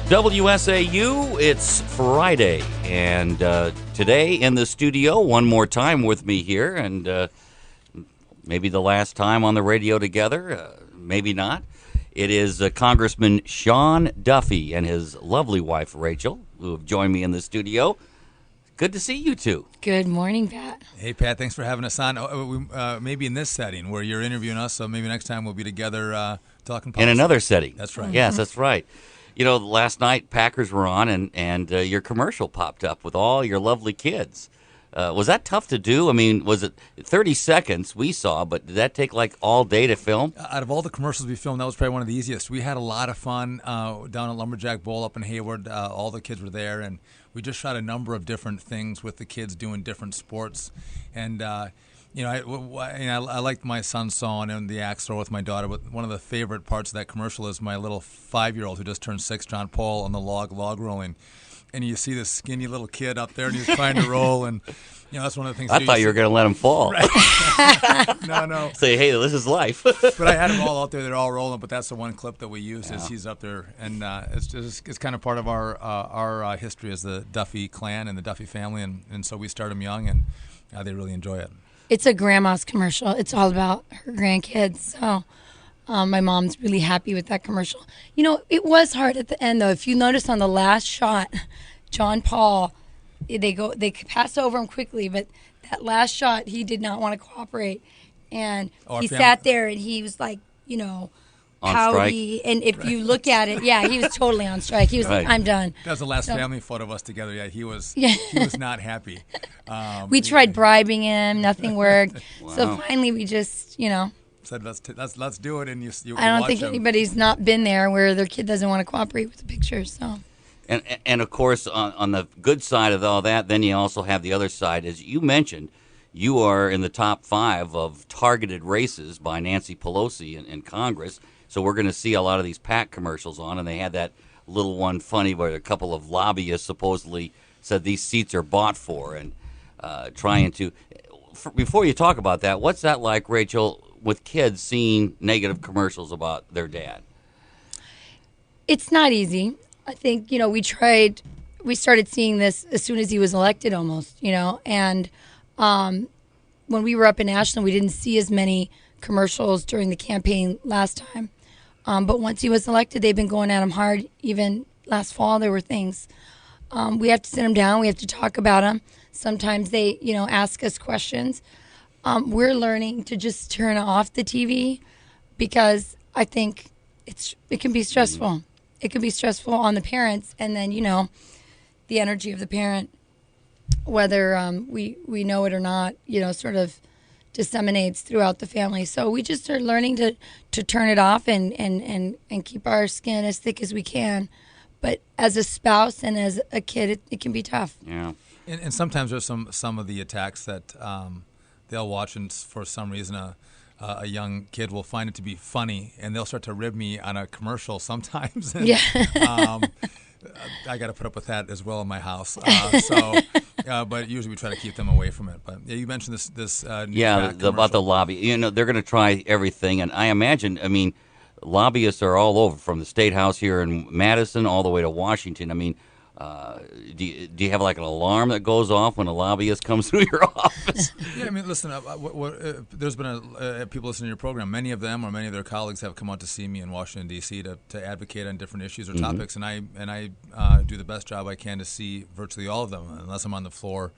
WSAU, it's Friday, and today in the studio, one more time with me here, and maybe the last time on the radio together, maybe not. It is Congressman Sean Duffy and his lovely wife, Rachel, who have joined me in the studio. Good to see you two. Good morning, Pat. Hey, Pat, thanks for having us on. Maybe in this setting where you're interviewing us, so maybe next time we'll be together talking policy. In another setting. That's right. Yes, that's right. You know, last night Packers were on, and your commercial popped up with all your lovely kids. Was that tough to do? I mean, was it 30 seconds we saw, but did that take like all day to film? Out of all the commercials we filmed, that was probably one of the easiest. We had a lot of fun down at Lumberjack Bowl up in Hayward. All the kids were there, and we just shot a number of different things with the kids doing different sports. And, I liked my son sawing in the axe throw with my daughter, but one of the favorite parts of that commercial is my little 5-year-old who just turned 6, John Paul, on the log rolling. And you see this skinny little kid up there, and he's trying to roll, and that's one of the things. I thought you were going to let him fall. Right. No. Say, hey, this is life. But I had them all out there; they're all rolling. But that's the one clip that we use is he's up there, and it's kind of part of our history as the Duffy clan and the Duffy family, and so we start them young, and they really enjoy it. It's a grandma's commercial. It's all about her grandkids. So my mom's really happy with that commercial. It was hard at the end, though. If you notice on the last shot, John Paul, they pass over him quickly, but that last shot, he did not want to cooperate. And he sat there and he was like, pouty. And if you look at it, he was totally on strike. He was like, I'm done. That was the last family photo of us together. Yeah, he was not happy. We tried bribing him. Nothing worked. Wow. So finally we just, said let's do it, and you I don't watch think them. Anybody's not been there where their kid doesn't want to cooperate with the pictures. So, and of course on the good side of all that, then you also have the other side. As you mentioned, you are in the top 5 of targeted races by Nancy Pelosi in Congress. So we're going to see a lot of these PAC commercials on, and they had that little one funny where a couple of lobbyists supposedly said these seats are bought for, and trying to. Before you talk about that, what's that like, Rachel, with kids seeing negative commercials about their dad? It's not easy. I think, we started seeing this as soon as he was elected almost, and when we were up in Ashland, we didn't see as many commercials during the campaign last time. But once he was elected, they've been going at him hard. Even last fall, there were things. We have to sit him down. We have to talk about him. Sometimes they, ask us questions. We're learning to just turn off the TV because I think it can be stressful. It can be stressful on the parents, and then, the energy of the parent, whether we know it or not, sort of disseminates throughout the family. So we just are learning to turn it off and keep our skin as thick as we can. But as a spouse and as a kid, it can be tough. Yeah. And sometimes there's some of the attacks that they'll watch, and for some reason a young kid will find it to be funny, and they'll start to rib me on a commercial sometimes. And, I got to put up with that as well in my house. But usually we try to keep them away from it. But you mentioned this new about the lobby. They're going to try everything, and I imagine, lobbyists are all over, from the State House here in Madison all the way to Washington. Do you have like an alarm that goes off when a lobbyist comes through your office? Yeah, listen, there's been people listening to your program. Many of them or many of their colleagues have come out to see me in Washington, D.C. to advocate on different issues or topics, and I do the best job I can to see virtually all of them, unless I'm on the floor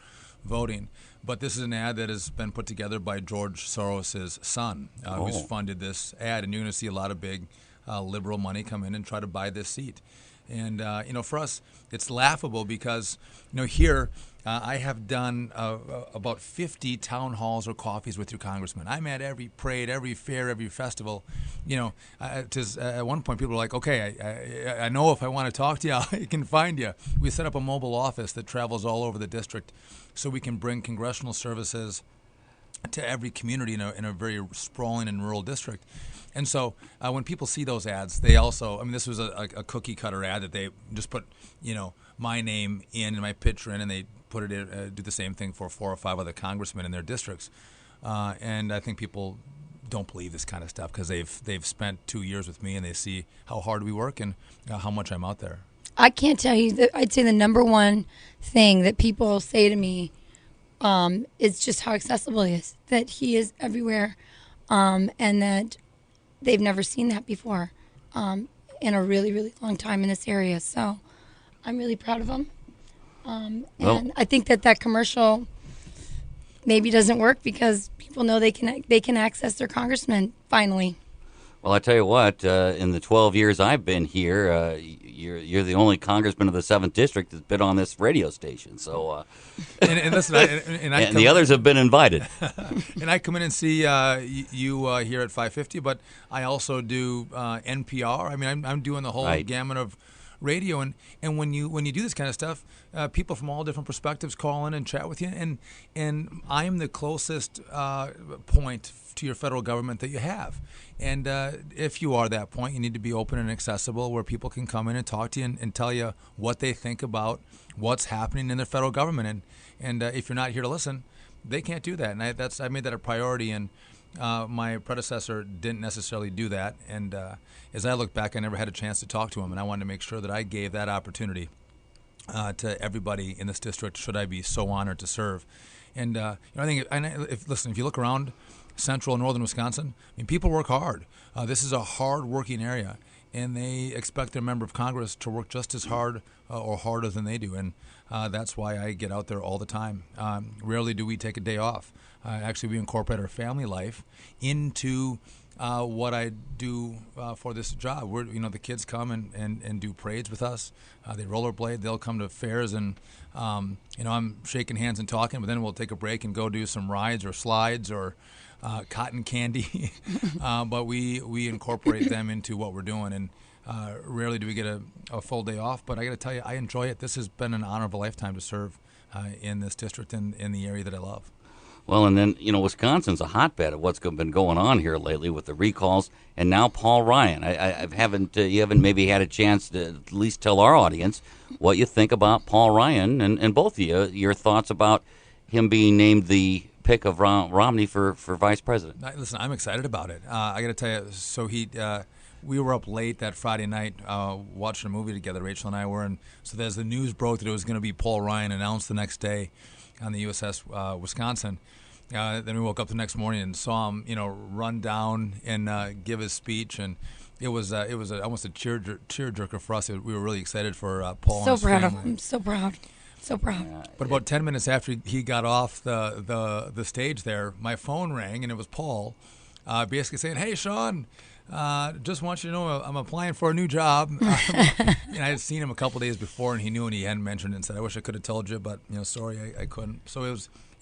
voting. But this is an ad that has been put together by George Soros' son, who's funded this ad, and you're going to see a lot of big liberal money come in and try to buy this seat. And, for us, it's laughable because, here I have done about 50 town halls or coffees with your congressman. I'm at every parade, every fair, every festival. At one point, people were like, okay, I know if I want to talk to you, I can find you. We set up a mobile office that travels all over the district so we can bring congressional services to every community in a very sprawling and rural district. And so when people see those ads, they also, this was a cookie cutter ad that they just put, my name in and my picture in, and they put it in, do the same thing for 4 or 5 other congressmen in their districts. And I think people don't believe this kind of stuff because they've spent 2 years with me and they see how hard we work and how much I'm out there. I can't tell you that. I'd say the number one thing that people say to me is just how accessible he is. That he is everywhere, and that they've never seen that before in a really, really long time in this area. So I'm really proud of him. And I think that commercial maybe doesn't work because people know they can access their congressman finally. Well, I tell you what, in the 12 years I've been here, you're the only congressman of the 7th District that's been on this radio station. So, and listen, and the others have been invited. And I come in and see you here at 550, but I also do NPR. I mean, I'm doing the whole gamut of radio, and when you do this kind of stuff, people from all different perspectives call in and chat with you, and I'm the closest point to your federal government that you have. And if you are that point, you need to be open and accessible where people can come in and talk to you and tell you what they think about what's happening in their federal government. And if you're not here to listen, they can't do that. And I made that a priority, and my predecessor didn't necessarily do that. And as I look back, I never had a chance to talk to him, and I wanted to make sure that I gave that opportunity to everybody in this district, should I be so honored to serve. And I think, if you look around central and northern Wisconsin, I mean, people work hard. This is a hard-working area, and they expect their member of Congress to work just as hard or harder than they do. And that's why I get out there all the time. Rarely do we take a day off. Actually, we incorporate our family life into what I do for this job. The kids come and do parades with us. They rollerblade. They'll come to fairs, and I'm shaking hands and talking, but then we'll take a break and go do some rides or slides or cotton candy. But we incorporate them into what we're doing, and rarely do we get a full day off. But I got to tell you, I enjoy it. This has been an honor of a lifetime to serve in this district and in the area that I love. Well, and then, Wisconsin's a hotbed of what's been going on here lately with the recalls, and now Paul Ryan. You haven't maybe had a chance to at least tell our audience what you think about Paul Ryan, and both of you, your thoughts about him being named the pick of Romney for vice president. Listen, I'm excited about it. I got to tell you, so we were up late that Friday night watching a movie together, Rachel and I were, and so as the news broke that it was going to be Paul Ryan announced the next day on the USS Wisconsin. Then we woke up the next morning and saw him, run down and give his speech, and it was almost a tearjerker for us. We were really excited for Paul. So proud of him. So proud. But about 10 minutes after he got off the stage there, my phone rang, and it was Paul, basically saying, "Hey, Sean, just want you to know I'm applying for a new job." And I had seen him a couple days before, and he knew, and he hadn't mentioned it, and said, "I wish I could have told you, but sorry, I couldn't." So it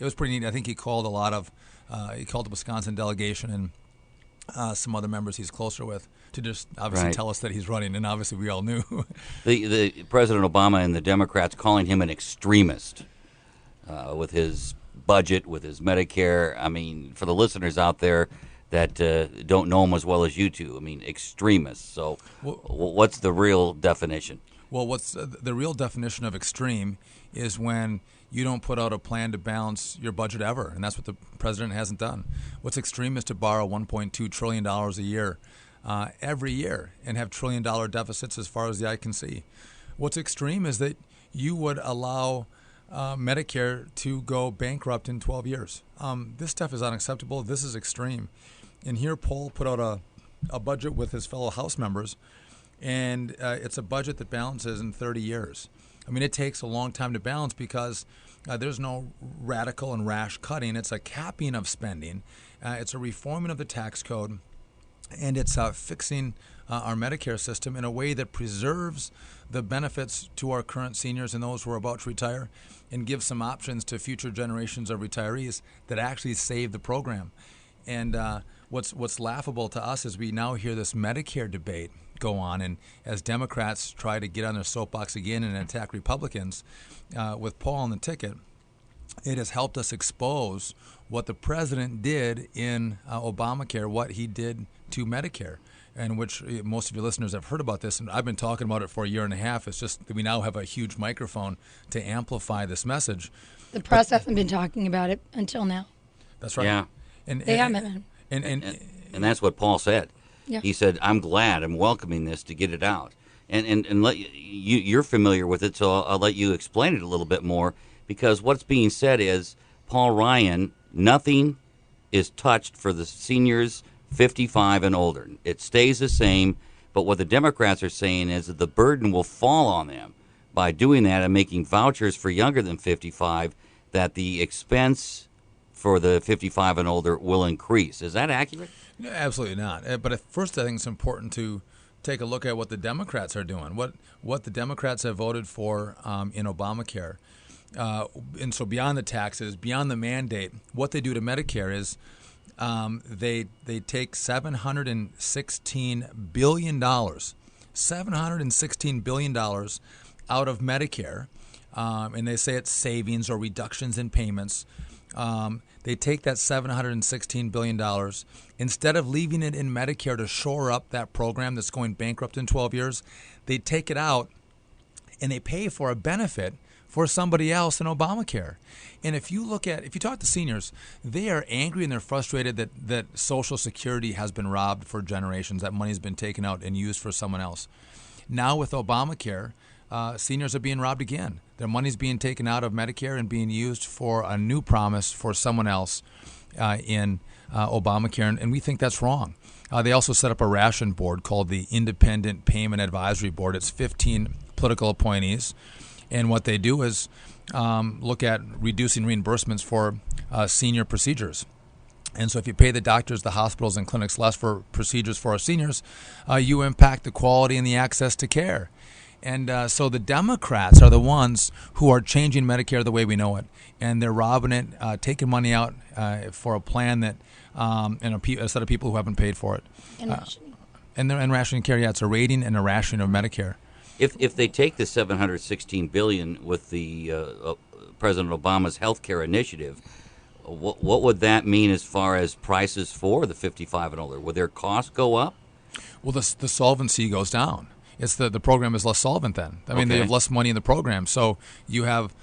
was pretty neat. I think he called the Wisconsin delegation and some other members he's closer with to just obviously tell us that he's running, and obviously we all knew. the President Obama and the Democrats calling him an extremist with his budget, with his Medicare. I mean, for the listeners out there that don't know him as well as you two, I mean, extremists. So what's the real definition? Well, what's the real definition of extreme is when you don't put out a plan to balance your budget ever, and that's what the president hasn't done. What's extreme is to borrow $1.2 trillion a year every year and have trillion-dollar deficits as far as the eye can see. What's extreme is that you would allow Medicare to go bankrupt in 12 years. This stuff is unacceptable. This is extreme. And here Paul put out a budget with his fellow House members, and it's a budget that balances in 30 years. I mean, it takes a long time to balance because there's no radical and rash cutting. It's a capping of spending. It's a reforming of the tax code, and it's fixing our Medicare system in a way that preserves the benefits to our current seniors and those who are about to retire, and gives some options to future generations of retirees that actually save the program. And what's laughable to us is we now hear this Medicare debate go on, and as Democrats try to get on their soapbox again and attack Republicans, with Paul on the ticket, it has helped us expose what the president did in Obamacare, what he did to Medicare, and which most of your listeners have heard about this, and I've been talking about it for a year and a half. It's just that we now have a huge microphone to amplify this message. The press hasn't been talking about it until now. That's right. Yeah. They haven't. And that's what Paul said. Yeah. He said, I'm welcoming this to get it out. and let you're familiar with it, so I'll let you explain it a little bit more. Because what's being said is, Paul Ryan, nothing is touched for the seniors 55 and older. It stays the same, but what the Democrats are saying is that the burden will fall on them by doing that and making vouchers for younger than 55, that the expense for the 55 and older will increase. Is that accurate? No, absolutely not. But at first, I think it's important to take a look at what the Democrats are doing, what the Democrats have voted for in Obamacare. And so beyond the taxes, beyond the mandate, what they do to Medicare is they take $716 billion out of Medicare, and they say it's savings or reductions in payments. They take that $716 billion, instead of leaving it in Medicare to shore up that program that's going bankrupt in 12 years, they take it out and they pay for a benefit for somebody else in Obamacare. And if you talk to seniors, they are angry and they're frustrated that Social Security has been robbed for generations, that money's been taken out and used for someone else. Now with Obamacare, seniors are being robbed again. Their money's being taken out of Medicare and being used for a new promise for someone else in Obamacare, and we think that's wrong. They also set up a ration board called the Independent Payment Advisory Board. It's 15 political appointees. And what they do is look at reducing reimbursements for senior procedures. And so if you pay the doctors, the hospitals, and clinics less for procedures for our seniors, you impact the quality and the access to care. And so the Democrats are the ones who are changing Medicare the way we know it. And they're robbing it, taking money out for a plan that, and a set of people who haven't paid for it. And rationing. And rationing care, yeah, it's a rating and a rationing of Medicare. If they take the $716 billion with the President Obama's health care initiative, what would that mean as far as prices for the 55 and older? Would their costs go up? Well, the solvency goes down. It's the program is less solvent then. I mean, they have less money in the program, so you have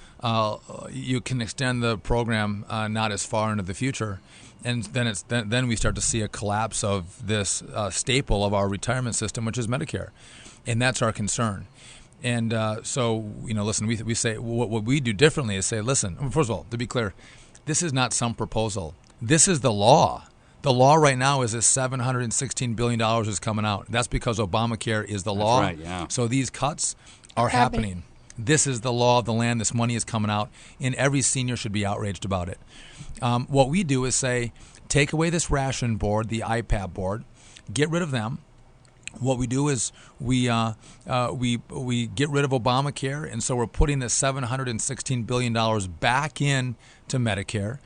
you can extend the program not as far into the future, and then we start to see a collapse of this staple of our retirement system, which is Medicare. And that's our concern. And so, listen, we say what we do differently is say, listen, first of all, to be clear, this is not some proposal. This is the law. The law right now is that $716 billion is coming out. That's because Obamacare is the law. That's right, yeah. So these cuts are happening. This is the law of the land. This money is coming out, and every senior should be outraged about it. What we do is say, take away this ration board, the IPAB board, get rid of them. What we do is we get rid of Obamacare, and so we're putting the $716 billion back in to Medicare.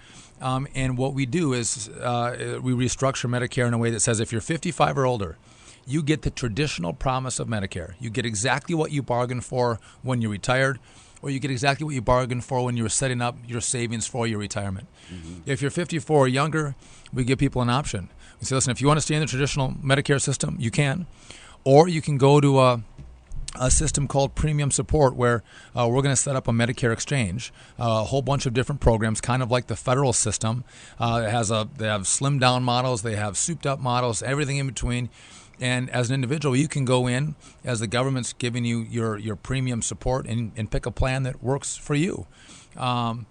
And what we do is we restructure Medicare in a way that says if you're 55 or older, you get the traditional promise of Medicare. You get exactly what you bargained for when you retired, or you get exactly what you bargained for when you were setting up your savings for your retirement. Mm-hmm. If you're 54 or younger, we give people an option. We say, listen, if you want to stay in the traditional Medicare system, you can. Or you can go to a system called premium support where we're going to set up a Medicare exchange, a whole bunch of different programs, kind of like the federal system. They have slimmed down models, they have souped up models, everything in between. And as an individual, you can go in as the government's giving you your premium support and pick a plan that works for you. And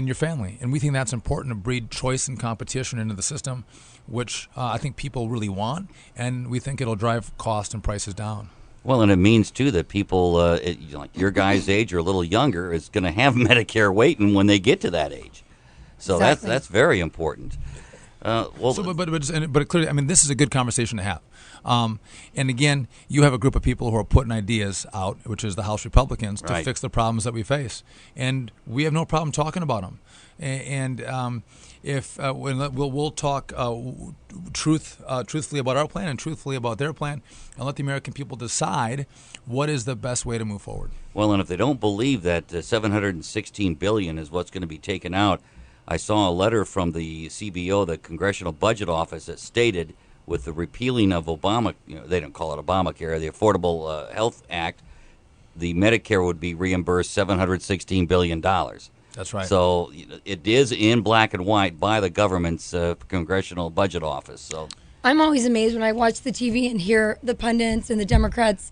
your family. And we think that's important to breed choice and competition into the system, which I think people really want, and we think it'll drive cost and prices down. Well, and it means, too, that people like your guys' age or a little younger is going to have Medicare waiting when they get to that age. So Exactly. that's very important. But clearly, I mean, this is a good conversation to have. And again, you have a group of people who are putting ideas out, which is the House Republicans, to fix the problems that we face, and we have no problem talking about them. And we'll talk truthfully about our plan and truthfully about their plan, and let the American people decide what is the best way to move forward. Well, and if they don't believe that $716 billion is what's going to be taken out, I saw a letter from the CBO, the Congressional Budget Office, that stated with the repealing of Obama, they don't call it Obamacare, the Affordable Health Act, the Medicare would be reimbursed $716 billion. That's right. So it is in black and white by the government's Congressional Budget Office. So I'm always amazed when I watch the TV and hear the pundits and the Democrats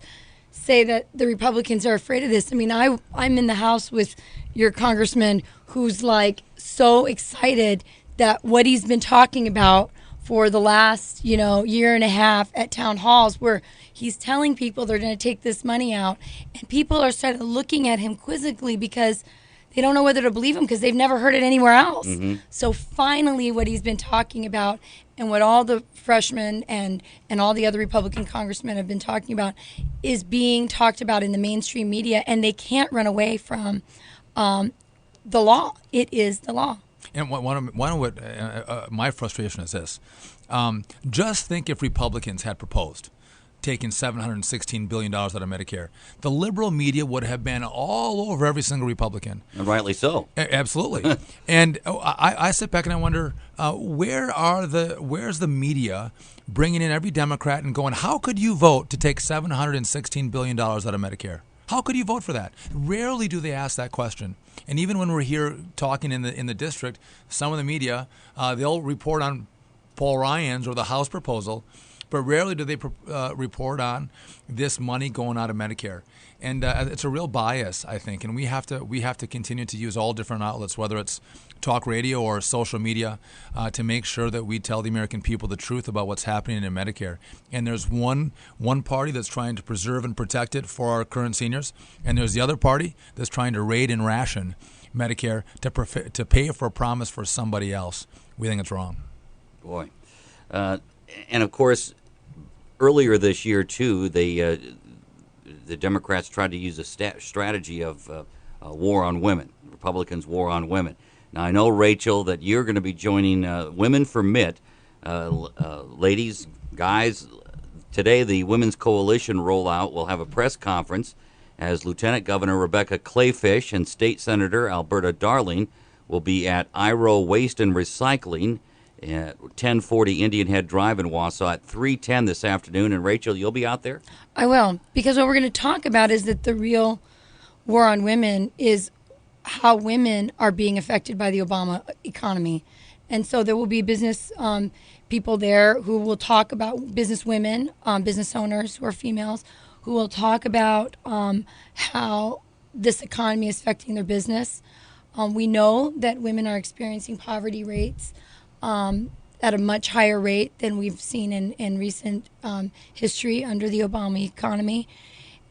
say that the Republicans are afraid of this. I mean, I'm in the House with your congressman who's like so excited that what he's been talking about for the last, year and a half at town halls, where he's telling people they're going to take this money out, and people are starting looking at him quizzically because they don't know whether to believe him because they've never heard it anywhere else. Mm-hmm. So finally, what he's been talking about and what all the freshmen and all the other Republican congressmen have been talking about is being talked about in the mainstream media, and they can't run away from the law. It is the law. And one of what my frustration is this. Just think if Republicans had proposed taking $716 billion out of Medicare, the liberal media would have been all over every single Republican. And rightly so. Absolutely. And I sit back and I wonder, where's the media bringing in every Democrat and going, how could you vote to take $716 billion out of Medicare? How could you vote for that? Rarely do they ask that question. And even when we're here talking in the district, some of the media, they'll report on Paul Ryan's or the House proposal, but rarely do they report on this money going out of Medicare. And it's a real bias, I think, and we have to continue to use all different outlets, whether it's talk radio or social media, to make sure that we tell the American people the truth about what's happening in Medicare. And there's one party that's trying to preserve and protect it for our current seniors, and there's the other party that's trying to raid and ration Medicare to pay for a promise for somebody else. We think it's wrong. Boy. And of course, earlier this year, too, the Democrats tried to use a strategy of war on women, Republicans' war on women. Now, I know, Rachel, that you're going to be joining Women for MIT. Ladies, guys, today the Women's Coalition rollout will have a press conference as Lieutenant Governor Rebecca Clayfish and State Senator Alberta Darling will be at IRO Waste and Recycling at 1040 Indian Head Drive in Wausau at 3:10 this afternoon. And Rachel, you'll be out there? I will, because what we're going to talk about is that the real war on women is how women are being affected by the Obama economy. And so there will be business people there who will talk about business women, business owners who are females, who will talk about how this economy is affecting their business. We know that women are experiencing poverty rates at a much higher rate than we've seen in recent history under the Obama economy.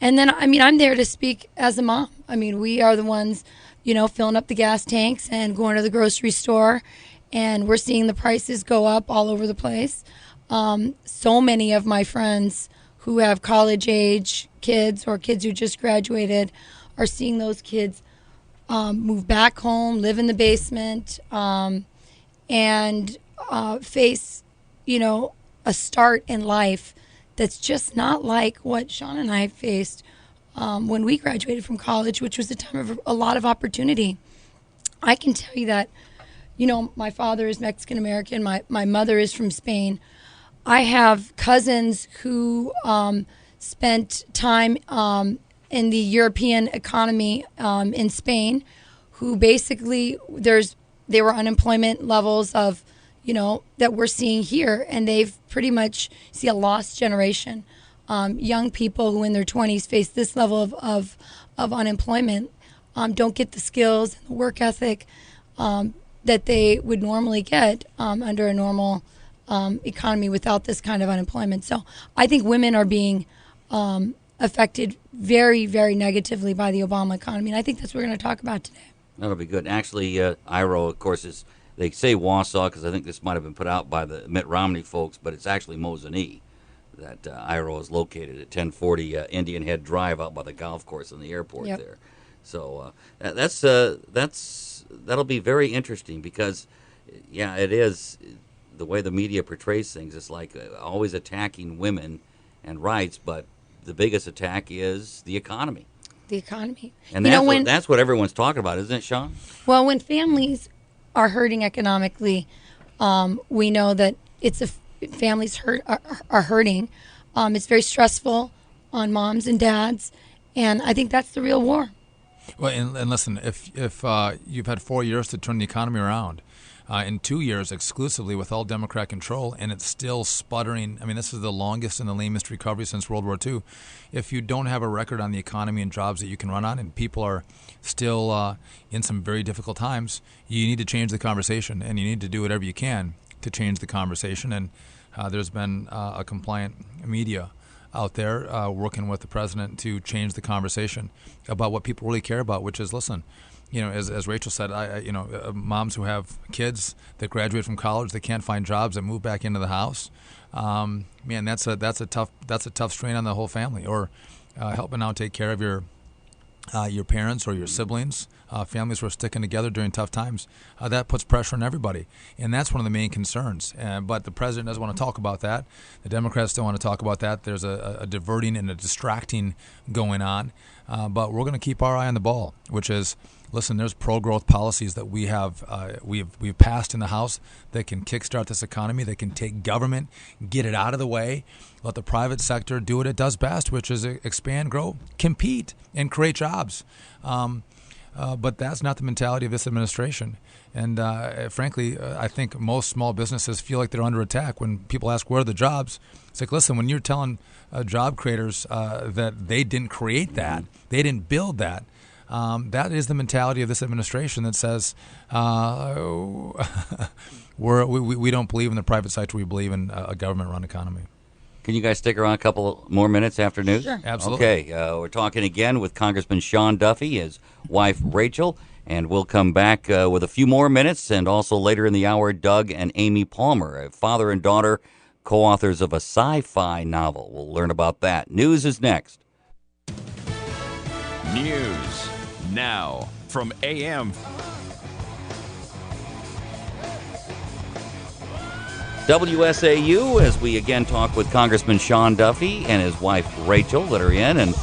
And then, I'm there to speak as a mom. We are the ones, filling up the gas tanks and going to the grocery store, and we're seeing the prices go up all over the place. So many of my friends who have college-age kids or kids who just graduated are seeing those kids move back home, live in the basement, and face, a start in life that's just not like what Sean and I faced when we graduated from college, which was a time of a lot of opportunity. I can tell you that, my father is Mexican-American. My mother is from Spain. I have cousins who spent time in the European economy in Spain, who basically there were unemployment levels of, that we're seeing here, and they've pretty much see a lost generation. Young people who in their 20s face this level of unemployment don't get the skills and the work ethic that they would normally get under a normal economy without this kind of unemployment. So I think women are being affected very, very negatively by the Obama economy, and I think that's what we're going to talk about today. That'll be good. Actually, IRO, of course, they say Wausau because I think this might have been put out by the Mitt Romney folks, but it's actually Mosinee that IRO is located at 1040 Indian Head Drive out by the golf course and the airport there. So that'll be very interesting because, it is the way the media portrays things. It's like always attacking women and rights, but the biggest attack is the economy. The economy. And that's what everyone's talking about, isn't it, Sean? Well, when families are hurting economically, we know that families are hurting. It's very stressful on moms and dads, and I think that's the real war. Well, and listen, if you've had 4 years to turn the economy around, in 2 years exclusively with all Democrat control, and it's still sputtering. I mean, this is the longest and the lamest recovery since World War II. If you don't have a record on the economy and jobs that you can run on, and people are still in some very difficult times, you need to change the conversation, and you need to do whatever you can to change the conversation. And there's been a compliant media out there working with the president to change the conversation about what people really care about, which is, listen, as Rachel said, moms who have kids that graduate from college, they can't find jobs, that move back into the house. Man, that's a tough strain on the whole family. Or helping out take care of your parents or your siblings, families who are sticking together during tough times. That puts pressure on everybody, and that's one of the main concerns. But the president doesn't want to talk about that. The Democrats don't want to talk about that. There's a diverting and a distracting going on. But we're going to keep our eye on the ball, which is, listen, there's pro-growth policies that we've passed in the House that can kickstart this economy, that can take government, get it out of the way, let the private sector do what it does best, which is expand, grow, compete, and create jobs. But that's not the mentality of this administration. And frankly, I think most small businesses feel like they're under attack when people ask, where are the jobs? It's like, listen, when you're telling job creators that they didn't create that, they didn't build that, that is the mentality of this administration that says we don't believe in the private sector, we believe in a government-run economy. Can you guys stick around a couple more minutes after news? Sure. Absolutely. Okay, we're talking again with Congressman Sean Duffy, his wife Rachel, and we'll come back with a few more minutes, and also later in the hour, Doug and Amy Palmer, a father and daughter, co-authors of a sci-fi novel. We'll learn about that. News is next. News now from AM. WSAU, as we again talk with Congressman Sean Duffy and his wife Rachel that are in, and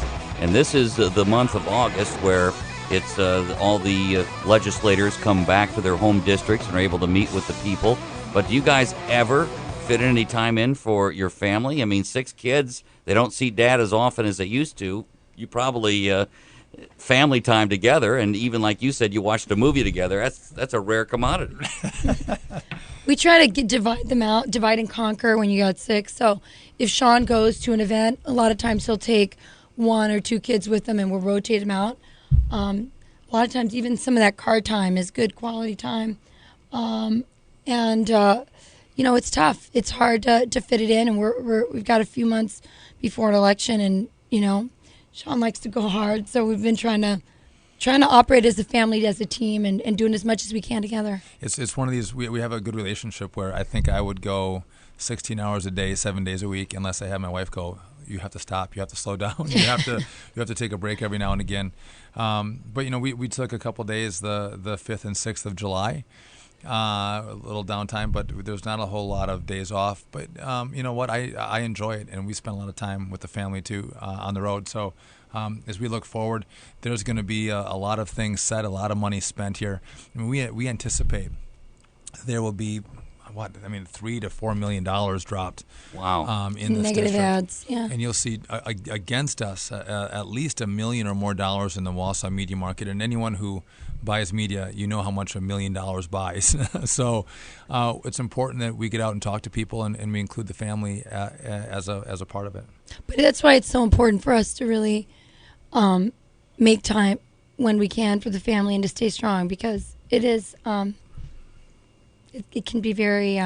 this is the month of August where it's all the legislators come back to their home districts and are able to meet with the people. But do you guys ever fit any time in for your family? I mean, 6 kids, they don't see dad as often as they used to. You probably family time together, and even like you said, you watched a movie together. That's a rare commodity. We try to divide them out, divide and conquer when you got 6. So if Sean goes to an event, a lot of times he'll take 1 or 2 kids with him and we'll rotate them out. A lot of times even some of that car time is good quality time. It's tough. It's hard to fit it in, and we've got a few months before an election, and, Sean likes to go hard, so we've been trying to operate as a family, as a team, and doing as much as we can together. It's one of these, we have a good relationship where I think I would go 16 hours a day, 7 days a week, unless I have my wife go, you have to stop, you have to slow down, you have to take a break every now and again. But we took a couple days, the 5th and 6th of July, a little downtime, but there's not a whole lot of days off. But you know what, I enjoy it, and we spend a lot of time with the family too on the road. So as we look forward, there's going to be a lot of things said, a lot of money spent here. I mean, we anticipate there will be $3 to $4 million dropped. Wow. In this negative district. ads, yeah. And you'll see against us at least $1 million or more in the Wausau media market. And anyone who buys media, you know how much $1 million buys. So it's important that we get out and talk to people, and we include the family as a part of it. But that's why it's so important for us to really make time when we can for the family and to stay strong, because it is it can be very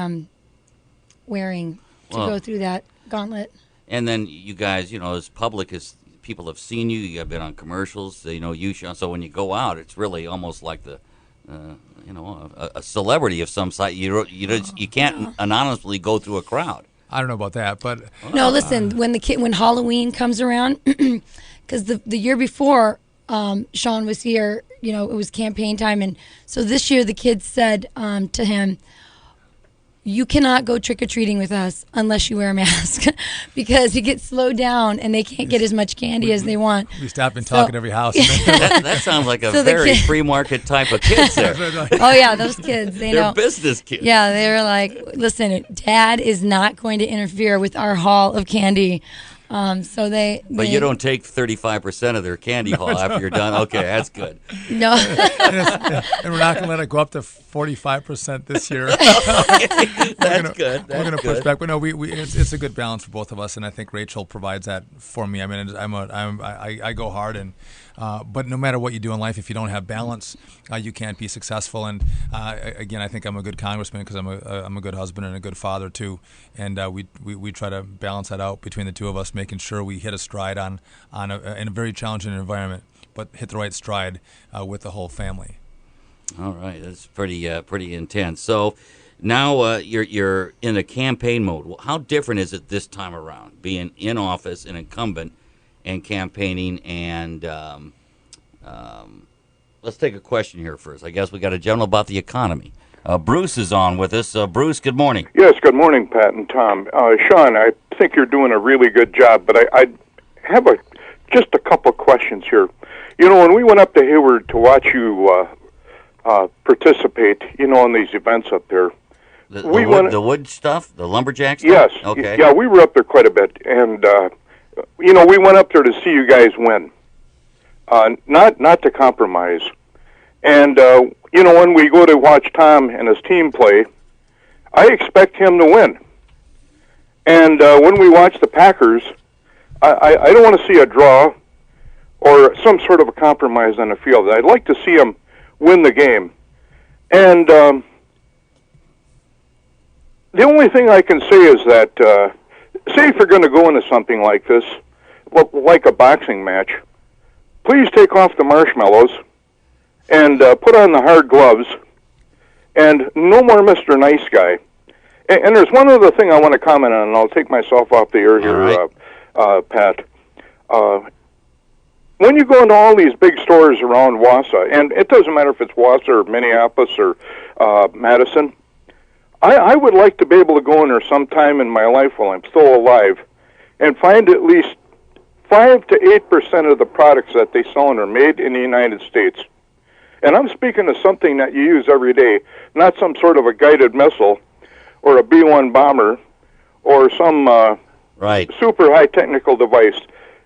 wearing to go through that gauntlet. And then you guys, as public as people have seen you, you've been on commercials, you, Sean. So when you go out, it's really almost like a celebrity of some sort. You can't anonymously go through a crowd. I don't know about that, but no. Listen, when Halloween comes around, because the year before Sean was here, it was campaign time, and so this year the kids said to him, "You cannot go trick-or-treating with us unless you wear a mask," because you get slowed down and they can't get as much candy as they want. We stop and talk at every house. That sounds like a very free market type of kids there. Oh yeah, those kids, they're know. Business kids. Yeah, they were like, "Listen, Dad is not going to interfere with our haul of candy." So they. But you don't take 35% of their candy haul after you're done. Okay, that's good. No. And we're not going to let it go up to 45% this year. That's good. We're going to push back, but no, it's a good balance for both of us, and I think Rachel provides that for me. I mean, I go hard, and but no matter what you do in life, if you don't have balance, you can't be successful. And again, I think I'm a good congressman because I'm a good husband and a good father too, and we try to balance that out between the two of us, making sure we hit a stride in a very challenging environment, but hit the right stride with the whole family. All right, that's pretty intense. So now you're in a campaign mode. Well, how different is it this time around, being in office, an incumbent, and campaigning? And let's take a question here first. I guess we got a gentleman about the economy. Bruce is on with us. Bruce, good morning. Yes, good morning, Pat and Tom. Sean, I think you're doing a really good job, but I have just a couple questions here. You know, when we went up to Hayward to watch you participate, you know, in these events up there, The wood stuff, the lumberjack stuff? Yes. Okay. Yeah, we were up there quite a bit, and you know, we went up there to see you guys win, not to compromise. And you know, when we go to watch Tom and his team play, I expect him to win. And when we watch the Packers, I don't want to see a draw or some sort of a compromise on the field. I'd like to see him win the game. And the only thing I can say is that, say if you're going to go into something like this, like a boxing match, please take off the marshmallows and put on the hard gloves, and no more Mr. Nice Guy. And there's one other thing I want to comment on, and I'll take myself off the air here, right. Pat. When you go into all these big stores around Wausau, and it doesn't matter if it's Wausau or Minneapolis or Madison, I would like to be able to go in there sometime in my life while I'm still alive and find at least 5 to 8% of the products that they sell are made in the United States. And I'm speaking of something that you use every day, not some sort of a guided missile or a B-1 bomber or some super high technical device.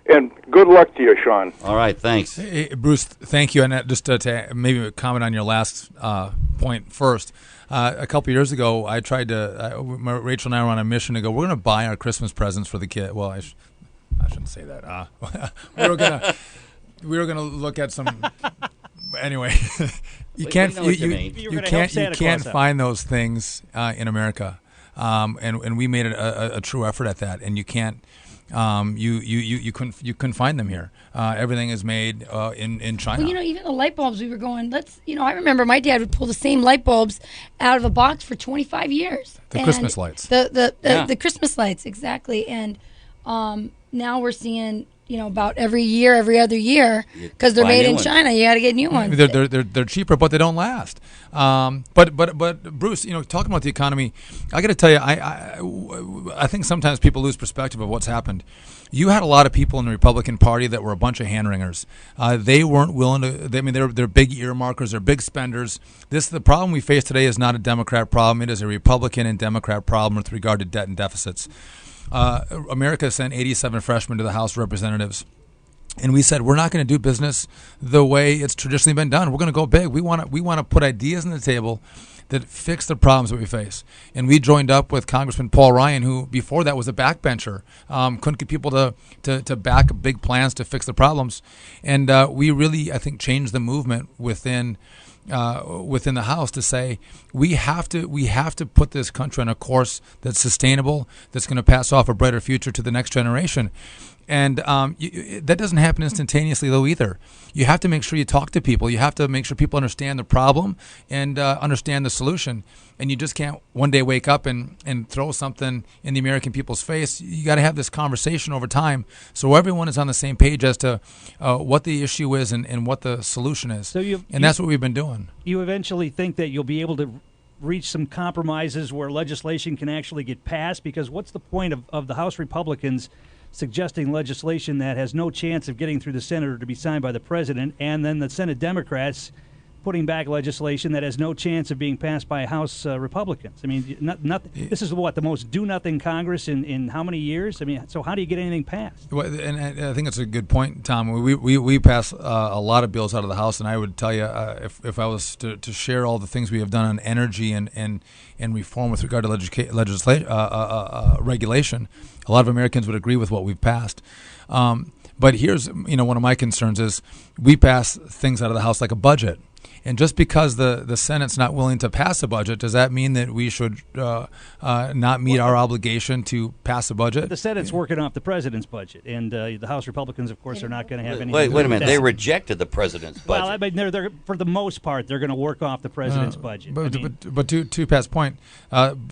And good luck to you, Sean. All right, thanks. Hey, Bruce, thank you. And just to maybe comment on your last point first. A couple years ago, I tried to. Rachel and I were on a mission to go. We're going to buy our Christmas presents for the kid. Well, I shouldn't say that. we were gonna look at some. Anyway, you can't find those things in America, and we made a true effort at that. And you can't. You couldn't find them here. Everything is made in China. Well, you know, even the light bulbs, we were going. I remember my dad would pull the same light bulbs out of a box for 25 years. The Christmas lights. The Christmas lights, exactly. And now we're seeing, you know, about every other year, because they're made in China. You got to get new ones. They're cheaper, but they don't last. But Bruce, you know, talking about the economy, I got to tell you, I think sometimes people lose perspective of what's happened. You had a lot of people in the Republican Party that were a bunch of hand wringers. They weren't willing to. They're big earmarkers. They're big spenders. The problem we face today is not a Democrat problem. It is a Republican and Democrat problem with regard to debt and deficits. America sent 87 freshmen to the House of Representatives, and we said we're not going to do business the way it's traditionally been done. We're going to go big. We want to put ideas on the table that fix the problems that we face. And we joined up with Congressman Paul Ryan, who before that was a backbencher, couldn't get people to back big plans to fix the problems, and we really, I think, changed the movement within the House to say we have to put this country on a course that's sustainable, that's going to pass off a brighter future to the next generation. And that doesn't happen instantaneously, though, either. You have to make sure you talk to people. You have to make sure people understand the problem and understand the solution. And you just can't one day wake up and throw something in the American people's face. You got to have this conversation over time so everyone is on the same page as to what the issue is and what the solution is. That's what we've been doing. You eventually think that you'll be able to reach some compromises where legislation can actually get passed? Because what's the point of the House Republicans suggesting legislation that has no chance of getting through the Senate or to be signed by the president, and then the Senate Democrats putting back legislation that has no chance of being passed by House Republicans. I mean, nothing. This is the most do-nothing Congress in how many years? I mean, so how do you get anything passed? Well, and I think it's a good point, Tom. We pass a lot of bills out of the House, and I would tell you, if I was to share all the things we have done on energy and reform with regard to regulation, a lot of Americans would agree with what we've passed. But here's, one of my concerns is we pass things out of the House like a budget. And just because the Senate's not willing to pass a budget, does that mean that we should not meet our obligation to pass a budget? But the Senate's working off the president's budget, and the House Republicans, of course, are not going to have any. Wait a minute. They rejected the president's budget. Well, I mean, they're for the most part, they're going to work off the president's budget. But to Pat's point,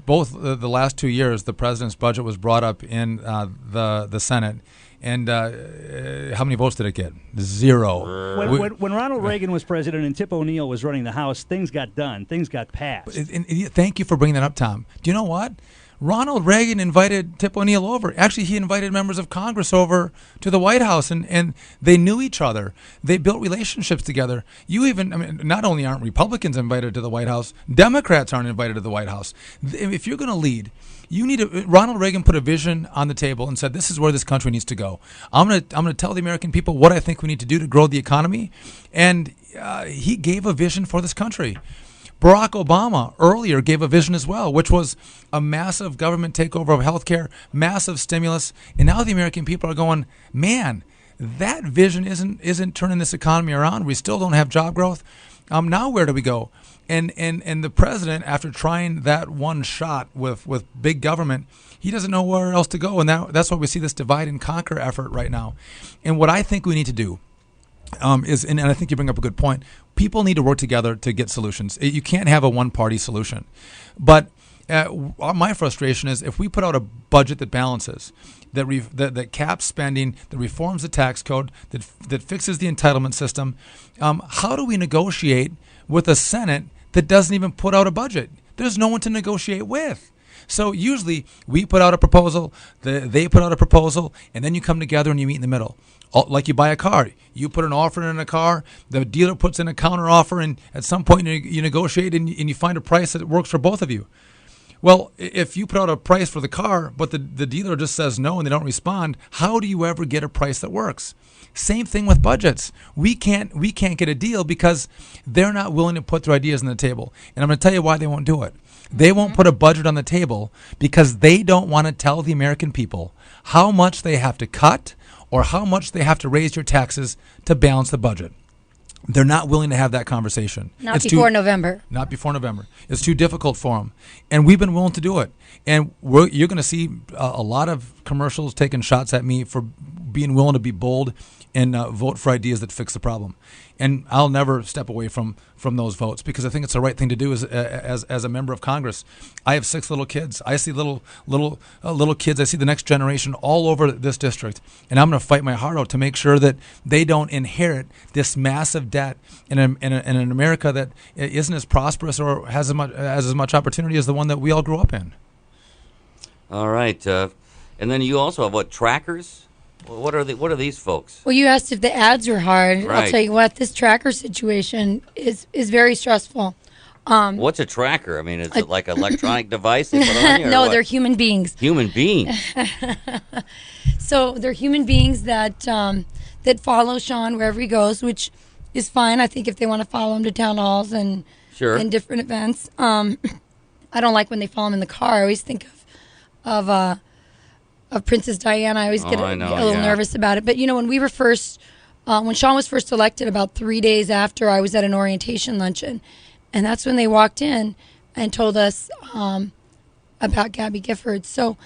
both the last 2 years, the president's budget was brought up in the Senate. And how many votes did it get? 0. When Ronald Reagan was president and Tip O'Neill was running the House, things got done. Things got passed. And thank you for bringing that up, Tom. Do you know what? Ronald Reagan invited Tip O'Neill over. Actually, he invited members of Congress over to the White House, and they knew each other. They built relationships together. Not only aren't Republicans invited to the White House, Democrats aren't invited to the White House. If you're going to lead, you need to. Ronald Reagan put a vision on the table and said, "This is where this country needs to go. I'm going to tell the American people what I think we need to do to grow the economy," and he gave a vision for this country. Barack Obama earlier gave a vision as well, which was a massive government takeover of healthcare, massive stimulus, and now the American people are going, "Man, that vision isn't turning this economy around. We still don't have job growth. Now where do we go?" And the president, after trying that one shot with big government, he doesn't know where else to go, and that's why we see this divide and conquer effort right now. And what I think we need to do is, and I think you bring up a good point, people need to work together to get solutions. You can't have a one-party solution. But my frustration is if we put out a budget that balances, that caps spending, that reforms the tax code, that fixes the entitlement system, how do we negotiate with a Senate that doesn't even put out a budget? There's no one to negotiate with. So usually we put out a proposal, they put out a proposal, and then you come together and you meet in the middle. Like you buy a car. You put an offer in a car, the dealer puts in a counter offer, and at some point you negotiate and you find a price that works for both of you. Well, if you put out a price for the car, but the dealer just says no and they don't respond, how do you ever get a price that works? Same thing with budgets. We can't get a deal because they're not willing to put their ideas on the table. And I'm going to tell you why they won't do it. They won't put a budget on the table because they don't want to tell the American people how much they have to cut or how much they have to raise your taxes to balance the budget. They're not willing to have that conversation. Not before November. Not before November. It's too difficult for them. And we've been willing to do it. And you're going to see a lot of commercials taking shots at me for being willing to be bold and vote for ideas that fix the problem. And I'll never step away from those votes because I think it's the right thing to do as a member of Congress. I have 6 little kids. I see little kids. I see the next generation all over this district, and I'm going to fight my heart out to make sure that they don't inherit this massive debt in an America that isn't as prosperous or has as much opportunity as the one that we all grew up in. All right, and then you also have trackers. What are these folks? Well, you asked if the ads are hard. Right. I'll tell you what, this tracker situation is very stressful. What's a tracker? I mean, is it like an electronic device they put on you? No, they're human beings. Human beings. So they're human beings that follow Sean wherever he goes, which is fine. I think if they want to follow him to town halls and different events. I don't like when they follow him in the car. I always think of Princess Diana. I always get a little nervous about it. But, when we were when Sean was first elected, about 3 days after, I was at an orientation luncheon. And that's when they walked in and told us about Gabby Gifford. So,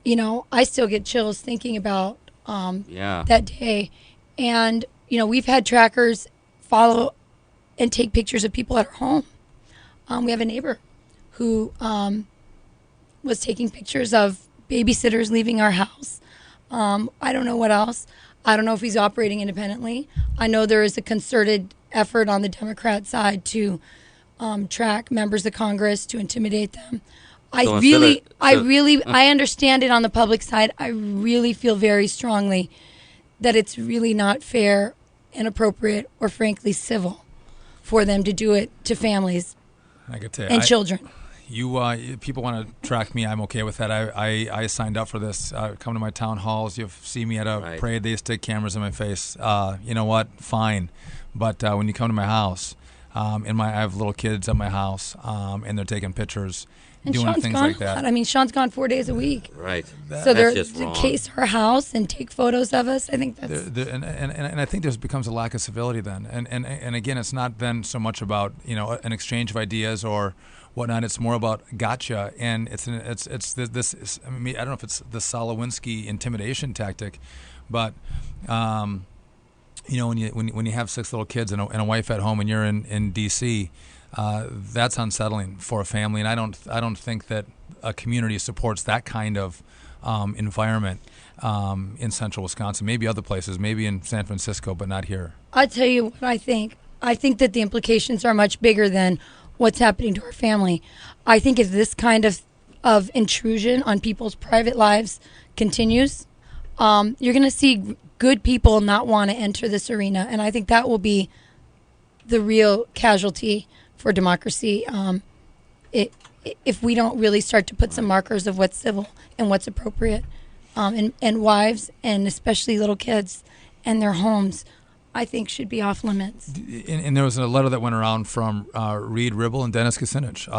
I still get chills thinking about that day. And, we've had trackers follow and take pictures of people at our home. We have a neighbor who was taking pictures of babysitters leaving our house. I don't know what else. I don't know if he's operating independently. I know there is a concerted effort on the Democrat side to track members of Congress, to intimidate them. I understand it on the public side. I really feel very strongly that it's really not fair, inappropriate, or frankly civil for them to do it to families I could tell you, and children. People want to track me. I'm okay with that. I signed up for this. Come to my town halls. You see me at a parade. They stick cameras in my face. You know what? Fine. But when you come to my house, I have little kids at my house, and they're taking pictures, and doing Sean's things gone like that. I mean, Sean's gone 4 days a week. Right. So they're That's just to wrong. case our house and take photos of us. I think that's And I think there becomes a lack of civility then. And again, it's not then so much about an exchange of ideas or whatnot. It's more about gotcha, and it's this. I mean, I don't know if it's the Solowinski intimidation tactic, but when you have 6 little kids and a wife at home and you're in D.C., that's unsettling for a family, and I don't think that a community supports that kind of environment in central Wisconsin. Maybe other places, maybe in San Francisco, but not here. I'll tell you what I think. I think that the implications are much bigger than what's happening to our family. I think if this kind of intrusion on people's private lives continues, you're going to see good people not want to enter this arena, and I think that will be the real casualty for democracy. If we don't really start to put some markers of what's civil and what's appropriate, and wives and especially little kids and their homes, I think should be off limits. And there was a letter that went around from Reed Ribble and Dennis Kucinich,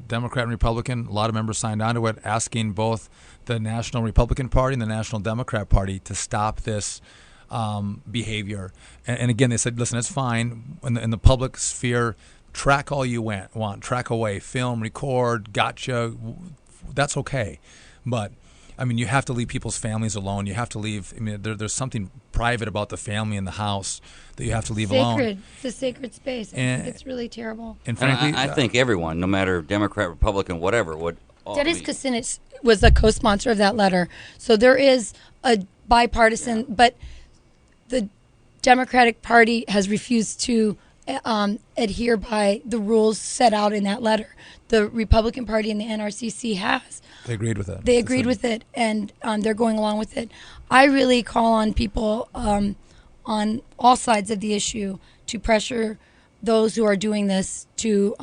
Democrat and Republican. A lot of members signed on to it, asking both the National Republican Party and the National Democrat Party to stop this behavior. And again, they said, listen, it's fine in the public sphere. Track all you want. Track away, film, record, gotcha. That's okay. But I mean, you have to leave people's families alone. You have to leave. I mean, there's something private about the family in the house that you have to leave alone. It's a sacred space. I think it's really terrible. And And frankly, I think everyone, no matter Democrat, Republican, whatever, would. Dennis Kucinich was a co-sponsor of that letter. So there is a bipartisan, but the Democratic Party has refused to adhere by the rules set out in that letter. The Republican Party and the NRCC has. They agreed with it. They agreed with it, and they're going along with it. I really call on people on all sides of the issue to pressure those who are doing this to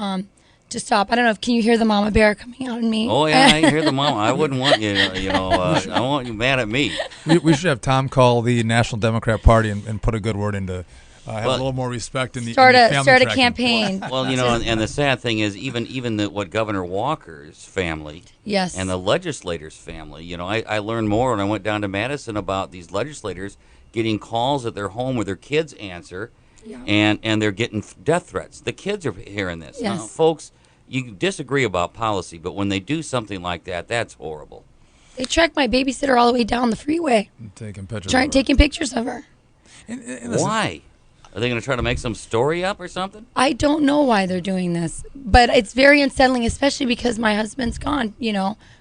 stop. I don't know. Can you hear the mama bear coming out in me? Oh yeah, I hear the mama. I wouldn't want you. I want you mad at me. We should have Tom call the National Democrat Party and put a good word into. Have a little more respect in the start in the family a tracking. campaign. Well, and the sad thing is, even what Governor Walker's family, Yes, and the legislators' family. I learned more when I went down to Madison about these legislators getting calls at their home where their kids answer, and they're getting death threats. The kids are hearing this. Yes. Now, folks, you disagree about policy, but when they do something like that, that's horrible. they tracked my babysitter all the way down the freeway, Taking pictures. taking pictures of her. And listen, Why? Are they going to try to make some story up or something? I don't know why they're doing this, but it's very unsettling, especially because my husband's gone,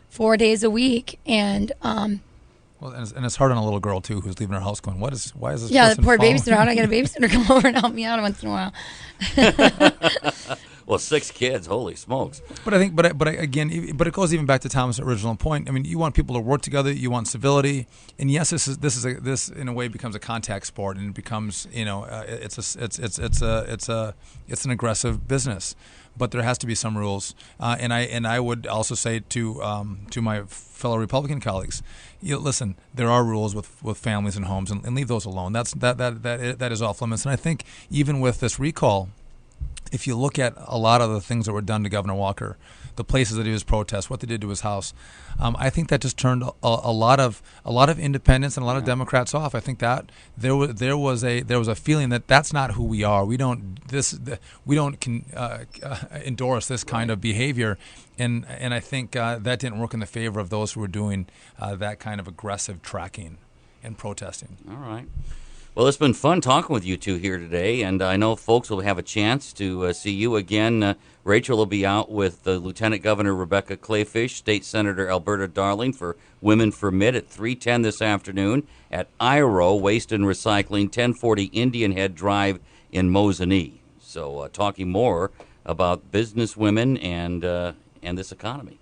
4 days a week, and Well, and it's hard on a little girl too, who's leaving her house, going, "Why is this?" yeah, the person poor following babysitter. How do I get a babysitter to come over and help me out once in a while? Well, 6 kids, holy smokes! But I think, but again, it goes even back to Tom's original point. I mean, you want people to work together, you want civility, and yes, this in a way becomes a contact sport, and it becomes it's an aggressive business. But there has to be some rules, and I would also say to my fellow Republican colleagues, listen, there are rules with families and homes, and leave those alone. That is off limits. And I think even with this recall, if you look at a lot of the things that were done to Governor Walker, the places that he was protest, what they did to his house, I think that just turned a lot of independents and a lot of Democrats off. I think that there was a feeling that that's not who we are. We don't endorse this kind of behavior, and I think that didn't work in the favor of those who were doing that kind of aggressive tracking and protesting. All right. Well, it's been fun talking with you two here today, and I know folks will have a chance to see you again. Rachel will be out with Lieutenant Governor Rebecca Clayfish, State Senator Alberta Darling for Women for Mid at 3:10 this afternoon at IRO Waste and Recycling, 1040 Indian Head Drive in Mosinee. So talking more about business women and this economy.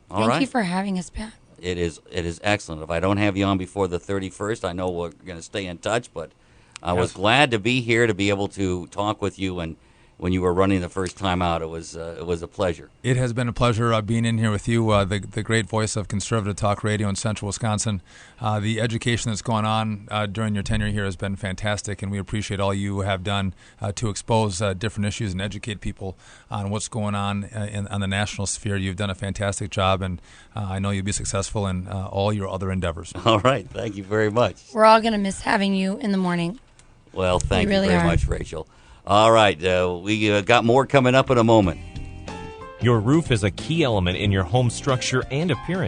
All right. Thank you for having us, Pat. It is excellent. If I don't have you on before the 31st, I know we're going to stay in touch, but I was glad to be here to be able to talk with you and when you were running the first time out. It was a pleasure. It has been a pleasure being in here with you, the great voice of conservative talk radio in Central Wisconsin. The education that's gone on during your tenure here has been fantastic, and we appreciate all you have done to expose different issues and educate people on what's going on on the national sphere. You've done a fantastic job, and I know you'll be successful in all your other endeavors. All right. Thank you very much. We're all going to miss having you in the morning. Well, thank really you very are. much, Rachel. All right. We got more coming up in a moment. Your roof is a key element in your home structure and appearance.